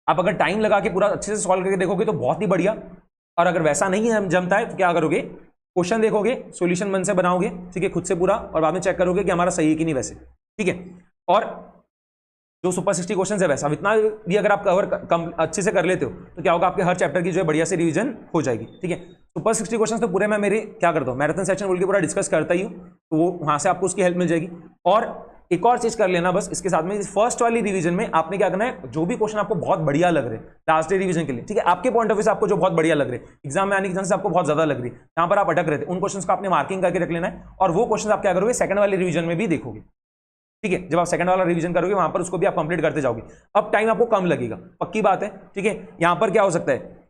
आप अगर टाइम लगा के पूरा अच्छे से सॉल्व करके देखोगे तो बहुत ही बढ़िया, और अगर वैसा नहीं है जमता है तो क्या करोगे, क्वेश्चन देखोगे, सॉल्यूशन मन से बनाओगे, ठीक है, खुद से पूरा, और बाद में चेक करोगे कि हमारा सही है कि नहीं वैसे, ठीक है। और जो सुपर 60 क्वेश्चन है वैसा इतना भी अगर आप कवर अच्छे से कर लेते हो तो क्या होगा, आपके हर चैप्टर की जो है बढ़िया से रिवीजन हो जाएगी, ठीक है। सुपर 60 क्वेश्चन तो पूरे मैं मेरे क्या करता हूँ, मैराथन सेशन बोल के पूरा डिस्कस करता ही हूँ, तो वो वहां से आपको उसकी हेल्प मिल जाएगी। और एक और चीज कर लेना बस इसके साथ में, फर्स्ट वाली रिवीजन में आपने क्या करना है, जो भी क्वेश्चन आपको बहुत बढ़िया लग रहे हैं लास्ट डे रिवीजन के लिए, ठीक है, आपके पॉइंट ऑफ व्यू से आपको जो बहुत बढ़िया लग रहे हैं, एग्जाम में आने की चांस आपको बहुत ज्यादा लग रही है, यहाँ पर आप अटक रहे थे, उन क्वेश्चन को आपने मार्किंग करके रख लेना है, और वो क्वेश्चन आप क्या करोगे, सेकंड वाली रिवीजन में भी देखोगे, ठीक है। जब आप सेकंड वाला रिवीजन करोगे वहां पर उसको भी आप कंप्लीट करते जाओगे, अब टाइम आपको कम लगेगा, पक्की बात है, ठीक है। यहां पर क्या हो सकता है,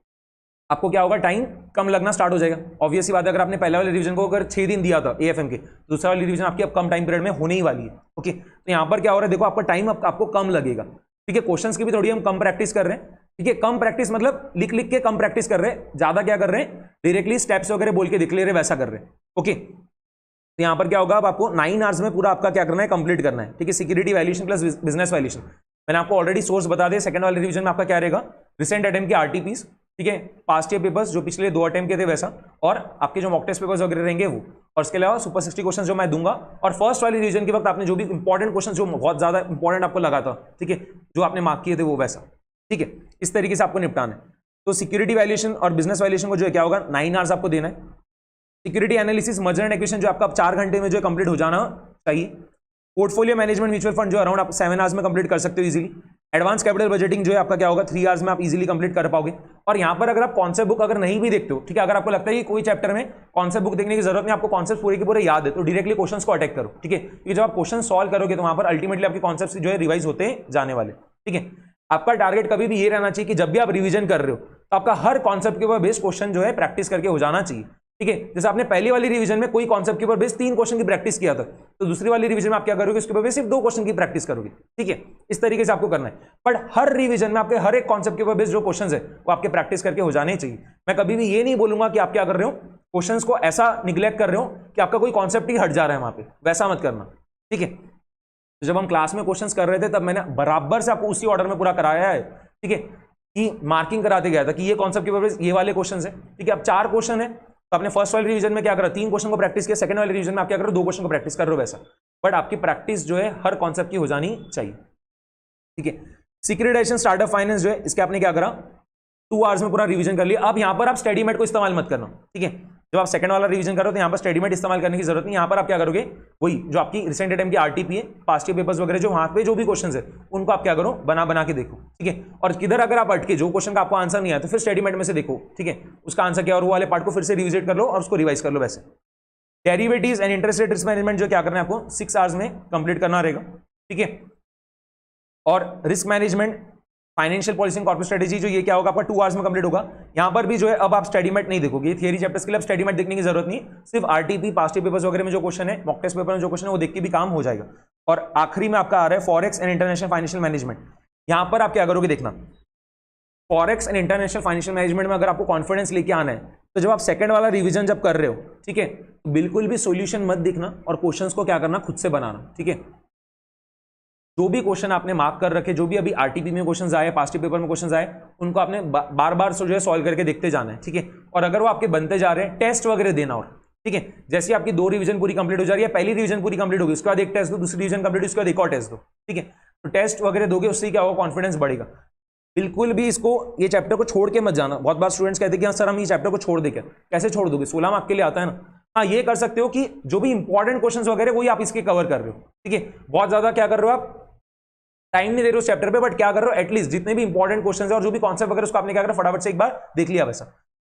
आपको क्या होगा, टाइम कम लगना स्टार्ट हो जाएगा, ऑब्वियस सी बात है। अगर आपने पहले वाले रिवीजन को अगर 6 दिन दिया था एएफएम के, तो दूसरा वाली रिवीजन आपकी अब कम टाइम पीरियड में होने ही वाली है, ओके। तो यहां पर क्या हो रहा है, देखो आपका टाइम आपको कम लगेगा, ठीक है। क्वेश्चंस की भी थोड़ी हम कम प्रैक्टिस कर रहे हैं, ठीक है। कम प्रैक्टिस मतलब लिख लिख के कम प्रैक्टिस कर रहे हैं, ज्यादा क्या कर रहे हैं, डायरेक्टली स्टेप्स वगैरह बोल के दिख ले रहे, वैसा कर रहे हैं, ओके। तो यहां पर क्या होगा, अब आपको 9 आवर्स में पूरा आपका क्या करना है, कंप्लीट करना है, ठीक है। Security valuation plus business valuation, मैंने आपको ऑलरेडी सोर्स बता दिया। सेकंड वाले रिवीजन में आपका क्या रहेगा, रिसेंट अटेम्प्ट के आरटीपीस, ठीक है, पास्ट ईयर पेपर्स जो पिछले 2 अटेम्प्ट के थे वैसा, और आपके जो मॉक टेस्ट पेपर्स वगैरह रहेंगे वो, और इसके अलावा सुपर 60 क्वेश्चन जो मैं दूंगा। और फर्स्ट वाली रिवीजन के वक्त आपने जो भी इंपॉर्टेंट क्वेश्चन जो बहुत ज्यादा इंपॉर्टेंट आपको लगा था, ठीक है, जो आपने मार्क किए थे वो वैसा, ठीक है, इस तरीके से आपको निपटाना है। तो सिक्योरिटी वैल्यूएशन और बिजनेस वैल्यूएशन को जो है क्या होगा, 9 आवर्स आपको देना है। Security analysis merger and acquisition जो आपका 4 घंटे में जो है कंप्लीट हो जाना चाहिए। पोर्टफोलियो मैनेजमेंट म्यूचुअल फंड जो अराउंड आप 7 आवर्स में कंप्लीट कर सकते हो इजीली। एडवांस कैपिटल बजटिंग जो है आपका क्या होगा, 3 आवर्स में आप इजीली कंप्लीट कर पाओगे। और यहां पर अगर आप कॉन्सेप्ट बुक अगर नहीं भी देखते हो, ठीक है, अगर आपको लगता है कि कोई चैप्टर में कॉन्सेप्ट बुक देखने की जरूरत नहीं, आपको कॉन्सेप्ट पूरे के पूरे याद है, तो डायरेक्टली क्वेश्चंस को अटैक करो, ठीक है। क्योंकि जब आप क्वेश्चन सॉल्व करोगे तो वहां पर अल्टीमेटली आपके कॉन्सेप्ट जो है रिवाइज होते जाने वाले, ठीक है। आपका टारगेट कभी भी ये रहना चाहिए कि जब भी आप रिवीजन कर रहे हो तो आपका हर कॉन्सेप्ट के ऊपर बेस्ड क्वेश्चन जो है प्रैक्टिस करके हो जाना चाहिए, ठीक है। जैसे आपने पहली वाली रिवीजन में कोई कॉन्सेप्ट के ऊपर बेस्ड 3 क्वेश्चन की प्रैक्टिस किया था, तो दूसरी वाली रिवीजन में आप क्या करोगे, उसके ऊपर बेस्ड सिर्फ 2 क्वेश्चन की प्रैक्टिस करोगे, ठीक है। इस तरीके से आपको करना है, बट हर रिवीजन में आपके हर एक कॉन्सेप्ट के ऊपर बेस्ड जो क्वेश्चन है वो आपके प्रैक्टिस करके हो जाने चाहिए। मैं कभी भी ये नहीं बोलूंगा कि आप क्या कर रहे हो, क्वेश्चंस को ऐसा निग्लेक्ट कर रहे हो कि आपका कोई कॉन्सेप्ट ही हट जा रहा है वहां पे, वैसा मत करना, ठीक है। तो जब हम क्लास में क्वेश्चंस कर रहे थे तब मैंने बराबर से आपको उसी ऑर्डर में पूरा कराया है, ठीक है, कि मार्किंग कराते गया था कि ये कॉन्सेप्ट के ऊपर ये वाले क्वेश्चन है, ठीक है। अब 4 क्वेश्चन है, तो आपने फर्स्ट वाले रिवीजन में क्या करा, 3 क्वेश्चन को प्रैक्टिस किया, सेकंड वाले रिवीजन में आप क्या करो, 2 क्वेश्चन को प्रैक्टिस कर रहे हो वैसा, बट आपकी प्रैक्टिस जो है हर कॉन्सेप्ट की हो जानी चाहिए, ठीक है। सिक्योरिटाइजेशन स्टार्टअप फाइनेंस जो है इसके आपने क्या करा, 2 आवर्स में पूरा रिवीजन कर लिया। अब यहां पर आप स्टडीमेट को इस्तेमाल मत करना, ठीक है। जब आप सेकंड वाला रिवीजन करो तो यहां पर स्टडीमेट इस्तेमाल करने की जरूरत नहीं, यहां पर आप क्या करोगे, वही जो आपकी रिसेंट अटेम्प्ट की आरटीपी है, पास्ट ईयर पेपर्स वगैरह जो वहां पे जो भी क्वेश्चन है उनको आप क्या करो, बना के देखो, ठीक है। और किधर अगर आप अटके, जो क्वेश्चन का आपको आंसर नहीं आया तो फिर स्टडीमेट में से देखो, ठीक है, उसका आंसर क्या, और वो वाले पार्ट को फिर से रिविजिट कर लो और उसको रिवाइज कर लो वैसे। Derivatives and interest rate risk management जो क्या करना है आपको 6 आवर्स में कंप्लीट करना रहेगा, ठीक है। और risk management, financial policy and corporate strategy जो ये क्या होगा आपका 2 आवर्स में कंप्लीट होगा। यहां पर भी जो है अब आप स्टडीमेट नहीं देखोगे, ये थियरी चैप्टर्स के लिए अब स्टडीमेट देखने की जरूरत नहीं, सिर्फ आरटीपी पास्ट ईयर पेपर्स वगैरह में जो क्वेश्चन है, मॉक टेस्ट पेपर में जो क्वेश्चन है वो देख के भी काम हो जाएगा। और आखिरी में आपका आ रहा है forex and international financial management. यहां पर आप क्या करोगे देखना, forex and international financial management में अगर आपको कॉन्फिडेंस लेके आना है तो जब आप सेकंड वाला रिवीजन जब कर रहे हो, ठीक है, तो बिल्कुल भी सॉल्यूशन मत देखना और क्वेश्चंस को क्या करना, खुद से बनाना, ठीक है। जो भी क्वेश्चन आपने मार्क कर रखे, जो भी अभी आरटीपी में क्वेश्चंस आए, पास्ट पेपर में क्वेश्चंस आए, उनको आपने बार बार जो है सॉल्व करके देखते जाना है, ठीक है। और अगर वो आपके बनते जा रहे हैं, टेस्ट वगैरह देना, और ठीक है, जैसे आपकी 2 रिवीजन पूरी कंप्लीट हो जा रही है, पहली रिवीजन पूरी कंप्लीट होगी, उसके बाद एक टेस्ट दो, दूसरी रिवीजन कंप्लीट, उसके बाद एक और टेस्ट दो, ठीक है। तो टेस्ट वगैरह दोगे, उससे क्या होगा, कॉन्फिडेंस बढ़ेगा। बिल्कुल भी इसको ये चैप्टर को छोड़ के मत जाना। बहुत बार स्टूडेंट्स कहते हैं कि हाँ सर हम ये चैप्टर को छोड़ दे, क्या कैसे छोड़ दोगे, 16 मार्क के लिए आता है ना। हाँ ये कर सकते हो कि जो भी इंपॉर्टेंट क्वेश्चंस वगैरह वही आप इसके कवर कर रहे हो, ठीक है। बहुत ज्यादा क्या कर रहे हो, आप टाइम नहीं दे रहे हो उस चैप्टर पे, बट क्या कर रहे हो, एटलीस्ट जितने भी इंपॉर्टेंट क्वेश्चंस है और जो भी कॉन्सेप्ट वगैरह उसको आपने क्या करा, फटाफट से एक बार देख लिया वैसा।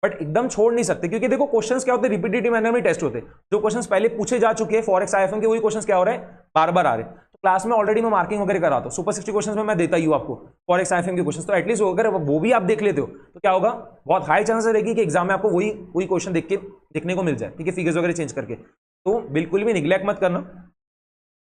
बट एकदम छोड़ नहीं सकते, क्योंकि देखो क्वेश्चंस क्या होते हैं, रिपीटेटिव मैनर में टेस्ट होते हैं। जो क्वेश्चंस पहले पूछे जा चुके हैं फॉरेक्स आईएफएम के, वही क्वेश्चंस क्या हो रहे हैं, बार बार आ रहे हैं। तो क्लास में ऑलरेडी मैं मार्किंग वगैरह कराता हूँ, सुपर 60 क्वेश्चंस में मैं देता ही हूँ आपको फॉरेक्स आईएफएम के क्वेश्चंस। तो एटलीस्ट अगर वो भी आप देख लेते हो तो क्या होगा, बहुत हाई चांसेस रहेगी कि एग्जाम में आपको वही क्वेश्चन देखने को मिल जाए, ठीक है, फिगर्स वगैरह चेंज करके। तो बिल्कुल भी निग्लेक्ट मत करना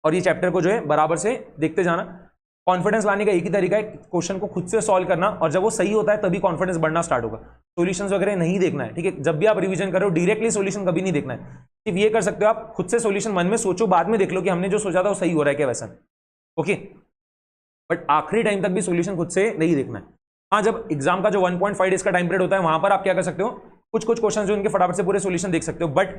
और ये चैप्टर को जो है बराबर से देखते जाना। कॉन्फिडेंस लाने का एक ही तरीका है, क्वेश्चन को खुद से सॉल्व करना, और जब वो सही होता है तभी कॉन्फिडेंस बढ़ना स्टार्ट होगा। सॉल्यूशंस वगैरह नहीं देखना है, ठीक है। जब भी आप रिवीजन करो डायरेक्टली सॉल्यूशन कभी नहीं देखना है। सिर्फ ये कर सकते हो आप, खुद से सॉल्यूशन मन में सोचो, बाद में देख लो कि हमने जो सोचा था वो सही हो रहा है क्या वैसा, ओके। बट आखिरी टाइम तक भी सॉल्यूशन खुद से नहीं देखना है। हाँ, जब एग्जाम का जो 1.5 डेज का टाइम पीरियड होता है वहां पर आप क्या कर सकते हो, कुछ क्वेश्चन जो उनके फटाफट से पूरे सॉल्यूशन देख सकते हो। बट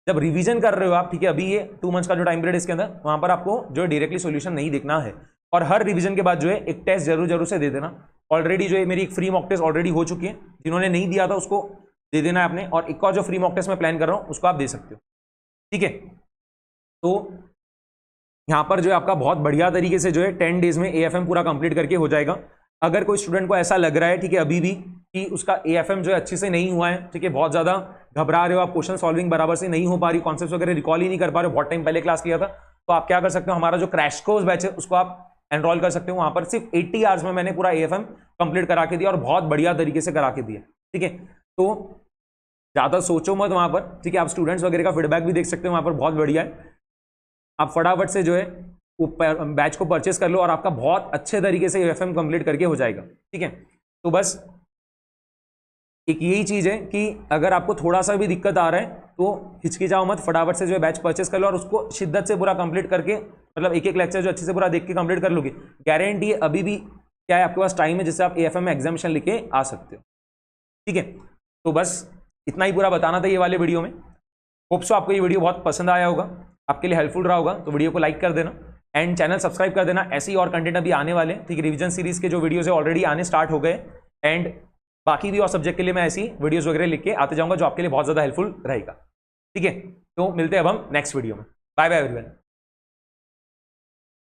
जब रिवीजन कर रहे हो आप, ठीक है, अभी ये 2 मंथ्स का जो टाइम पीरियड है इसके अंदर, वहां पर आपको जो डायरेक्टली सॉल्यूशन नहीं देखना है। और हर रिवीजन के बाद जो है एक टेस्ट जरूर से दे देना। ऑलरेडी जो है मेरी एक फ्री मॉक टेस्ट ऑलरेडी हो चुकी है, जिन्होंने नहीं दिया था उसको दे देना है आपने, और एक और जो फ्री मॉक टेस्ट मैं प्लान कर रहा हूं उसको आप दे सकते हो, ठीक है। तो यहां पर जो है आपका बहुत बढ़िया तरीके से जो है 10 डेज में AFM पूरा कंप्लीट करके हो जाएगा। अगर कोई स्टूडेंट को ऐसा लग रहा है, ठीक है, अभी भी कि उसका AFM जो है अच्छे से नहीं हुआ है, ठीक है, बहुत ज्यादा घबरा रहे हो आप, क्वेश्चन सॉल्विंग बराबर से नहीं हो पा रही, कॉन्सेप्ट्स वगैरह रिकॉल ही नहीं कर पा रहे हो, बहुत टाइम पहले क्लास किया था, तो आप क्या कर सकते हो, हमारा जो क्रैश कोर्स बैच है उसको आप एनरोल कर सकते हो। वहां पर सिर्फ 80 आवर्स में मैंने पूरा AFM कंप्लीट करा के दिया, और बहुत बढ़िया तरीके से करा के दिया, ठीक है। तो ज्यादा सोचो मत वहां पर, ठीक है। आप स्टूडेंट्स वगैरह का फीडबैक भी देख सकते हो वहां पर, बहुत बढ़िया है। आप फटाफट से जो है वो बैच को परचेस कर लो, और आपका बहुत अच्छे तरीके से AFM कंप्लीट करके हो जाएगा, ठीक है। तो बस एक यही चीज है कि अगर आपको थोड़ा सा भी दिक्कत आ रहा है तो हिचकिचाओ मत, फटाफट से जो है बैच परचेस कर लो, और उसको शिद्दत से पूरा कंप्लीट करके, मतलब एक एक लेक्चर जो अच्छे से पूरा देख के कंप्लीट कर लोगे, गारंटी है अभी भी क्या है आपके पास टाइम है जिससे आप AFM में एग्जामिनेशन लिखे आ सकते हो, ठीक है। तो बस इतना ही पूरा बताना था ये वाले वीडियो में। होप सो आपको ये वीडियो बहुत पसंद आया होगा, आपके लिए हेल्पफुल रहा होगा। तो वीडियो को लाइक कर देना एंड चैनल सब्सक्राइब कर देना। ऐसे ही और कंटेंट अभी आने वाले, ठीक है। रिवीजन सीरीज के जो वीडियोस है ऑलरेडी आने स्टार्ट हो गए, एंड बाकी भी और सब्जेक्ट के लिए मैं ऐसी वीडियोस वगैरह लिख के आते जाऊंगा जो आपके लिए बहुत ज्यादा हेल्पफुल रहेगा, ठीक है। तो मिलते हैं अब हम नेक्स्ट वीडियो में। Bye bye everyone.